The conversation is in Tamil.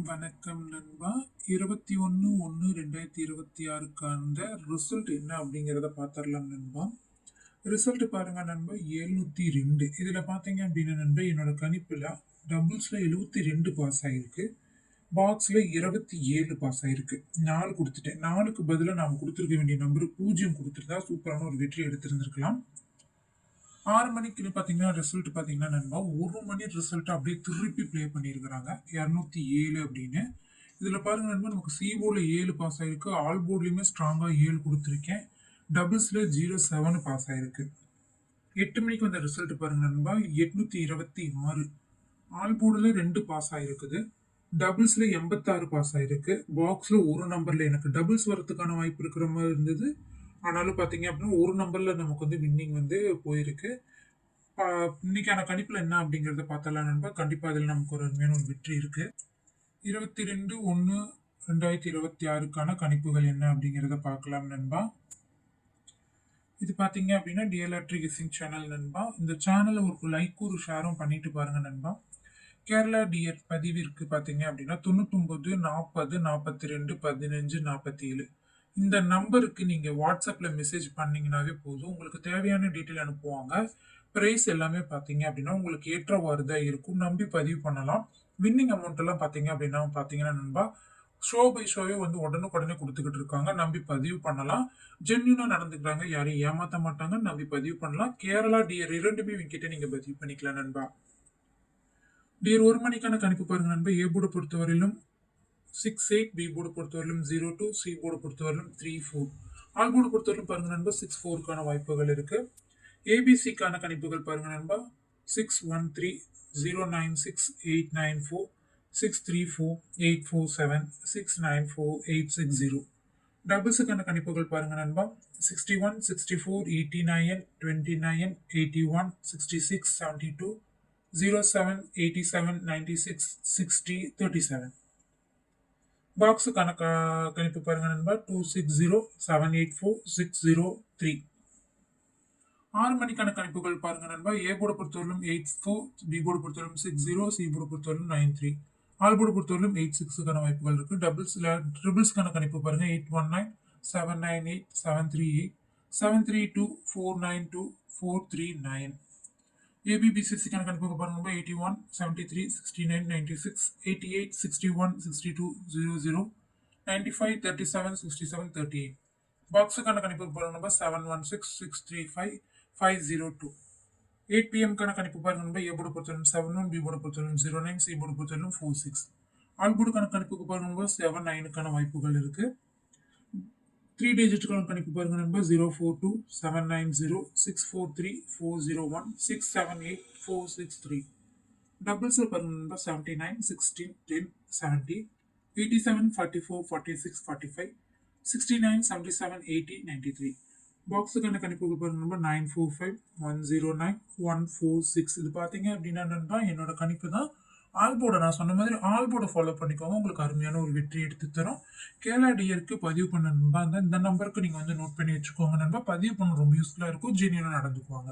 வணக்கம் நண்பா. 21/1/2026க்கான ரிசல்ட் என்ன அப்படிங்கிறத பார்த்துடலாம் நண்பா. ரிசல்ட் பாருங்க நண்பா, 702. இதில் பார்த்தீங்க அப்படின்னா நண்பா, என்னோட கணிப்பில் டபுள்ஸில் 72 பாஸ் ஆகிருக்கு, பாக்ஸில் 27 பாஸ் ஆகிருக்கு. 4 கொடுத்துட்டேன். 4க்கு பதிலாக நாம் கொடுத்துருக்க வேண்டிய நம்பர் 0 கொடுத்துருந்தா சூப்பரான ஒரு வெற்றி எடுத்திருந்திருக்கலாம். 6 மணிக்கு பார்த்தீங்கன்னா ரிசல்ட் பார்த்தீங்கன்னா நண்பா, 1 மணி ரிசல்ட் அப்படியே திருப்பி ப்ளே பண்ணியிருக்கிறாங்க 207 அப்படின்னு. இதில் பாருங்க நண்பா, நமக்கு சி போர்டில் 7 பாஸ் ஆகிருக்கு, ஆல் போர்ட்லேயுமே ஸ்ட்ராங்காக 7 கொடுத்துருக்கேன், டபுள்ஸில் 07 பாஸ் ஆகிருக்கு. 8 மணிக்கு வந்த ரிசல்ட் பாருங்க நண்பா, 826. ஆல் போர்டில் 2 பாஸ் ஆகிருக்குது, டபுள்ஸில் 86 பாஸ் ஆகிருக்கு. பாக்ஸில் ஒரு நம்பரில் எனக்கு டபுள்ஸ் வரதுக்கான வாய்ப்பு இருக்கிற மாதிரி இருந்தது. ஆனாலும் பார்த்தீங்க அப்படின்னா ஒரு நம்பரில் நமக்கு வந்து வின்னிங் வந்து போயிருக்கு. இன்னைக்கான கணிப்பில் என்ன அப்படிங்கிறத பார்த்தலாம் நண்பா. கண்டிப்பாக அதில் நமக்கு ஒரு அருமையான ஒரு வெற்றி இருக்கு. 22/1/2026க்கான கணிப்புகள் என்ன அப்படிங்கிறத பார்க்கலாம் நண்பா. இது பார்த்தீங்க அப்படின்னா டிஎல்ஆர்ட்ரி கெஸ்ஸிங் சேனல் நண்பா. இந்த சேனலை ஒரு லைக் ஒரு ஷேரும் பண்ணிட்டு பாருங்க நண்பா. கேரளா டிஎட் பதிவிற்கு பார்த்தீங்க அப்படின்னா 99 40 42 15 47 இந்த நம்பருக்கு நீங்கள் வாட்ஸ்அப்பில் மெசேஜ் பண்ணிங்கனாவே போதும். உங்களுக்கு தேவையான டீட்டெயில் அனுப்புவாங்க. ப்ரைஸ் எல்லாமே பார்த்தீங்க அப்படின்னா உங்களுக்கு ஏற்றவாறு தான் இருக்கும். நம்பி பதிவு பண்ணலாம். வின்னிங் அமௌண்ட் எல்லாம் பார்த்தீங்கன்னா நண்பா, ஷோ பை ஷோவே வந்து உடனுக்குடனே கொடுத்துக்கிட்டு இருக்காங்க. நம்பி பதிவு பண்ணலாம். ஜென்யூனாக நடந்துக்கிறாங்க, யாரையும் ஏமாற்ற மாட்டாங்க. நம்பி பதிவு பண்ணலாம். கேரளா டிஆர் 2மே விங்கிட்ட நீங்கள் பதிவு பண்ணிக்கலாம் நண்பா. டியர் 1 மணிக்கான கணிப்பு பாருங்க நண்பா. ஏ போர்டு பொறுத்தவரையிலும் 68, பி போர்டு பொறுத்தவரையிலும் 02, சி போர்டு பொறுத்தவரையிலும் 34, ஆல் போர்டு பொறுத்தவரையிலும் பாருங்க நண்பா 64க்கான வாய்ப்புகள் இருக்கு. ஏபிசிக்கான கணிப்புகள் பாருங்க நண்பா, 613, 096, 894, 634, 847, 694, 860. டபுள்ஸுக்கான கணிப்புகள் பாருங்க நண்பா, 61, 64, 89, 29, 81, 66, 72, 07, 87, 96, 60, 37. பாக்ஸுக்கான கணிப்பு பாருங்க நண்பா, 260, 784, 603. 6 மணிக்கான கணிப்புகள் பாருங்க நண்பா. ஏ போர்டு பொறுத்தவரையிலும் 84, பி போர்டு பொறுத்தவரையிலும் 60, சி போர்டு பொறுத்தவரையிலும் 93, ஆல் போர்டு பொறுத்தவரையிலும் 86க்கான வாய்ப்புகள் இருக்கு. ட்ரிபிள்ஸ்க்கான கணிப்பு பாருங்க, 819, 798, 738, 732, 492, 439. ஏபிபிசிசிக்கான கணிப்புக்கு பாருங்க, 81, 73, 69, 96, 88, 61, 62, 00, 95, 37, 67, 38. பாக்ஸுக்கான கணிப்புக்கு பாருங்க, 716, 635, 502. 8 PM-க்கான கணிப்பு பாருங்க, ஏ போர்டு பொறுத்தவரைக்கும் 71, பி போர்டு பொறுத்தவரைக்கும் 09, சி போர்டு பொறுத்தவரைக்கும் 46. ஆல் போர்டுக்கான கணிப்புக்கு பாருங்க, 79க்கான வாய்ப்புகள் இருக்கு. 3 டிஜிட்டுக்கான கணிப்பு பாருங்க நண்பா, 042, 790, 643, 401, 678, 463. டபுள்ஸ் பாருங்க நண்பா, 79, 16, 10, 70, 87, 44, 46, 45, 69, 77, 80, 93. பாக்ஸுக்கான கணிப்புகள் பாருங்க நண்பா, 945, 109, 146. இது பார்த்தீங்க அப்படின்னா நண்பா, என்னோட கணிப்பு தான். ஆல்போர்டை நான் சொன்ன மாதிரி ஆல்போர்டை ஃபாலோ பண்ணிக்கோங்க, உங்களுக்கு அருமையான ஒரு வெற்றி எடுத்து தரும். கேரளா டியருக்கு பதிவு பண்ண நண்பா, இந்த நம்பருக்கு நீங்கள் வந்து நோட் பண்ணி வச்சுக்கோங்க நண்பா. பதிவு பண்ண ரொம்ப யூஸ்ஃபுல்லாக இருக்கும், ஜெனியூனாக நடந்துக்குவாங்க.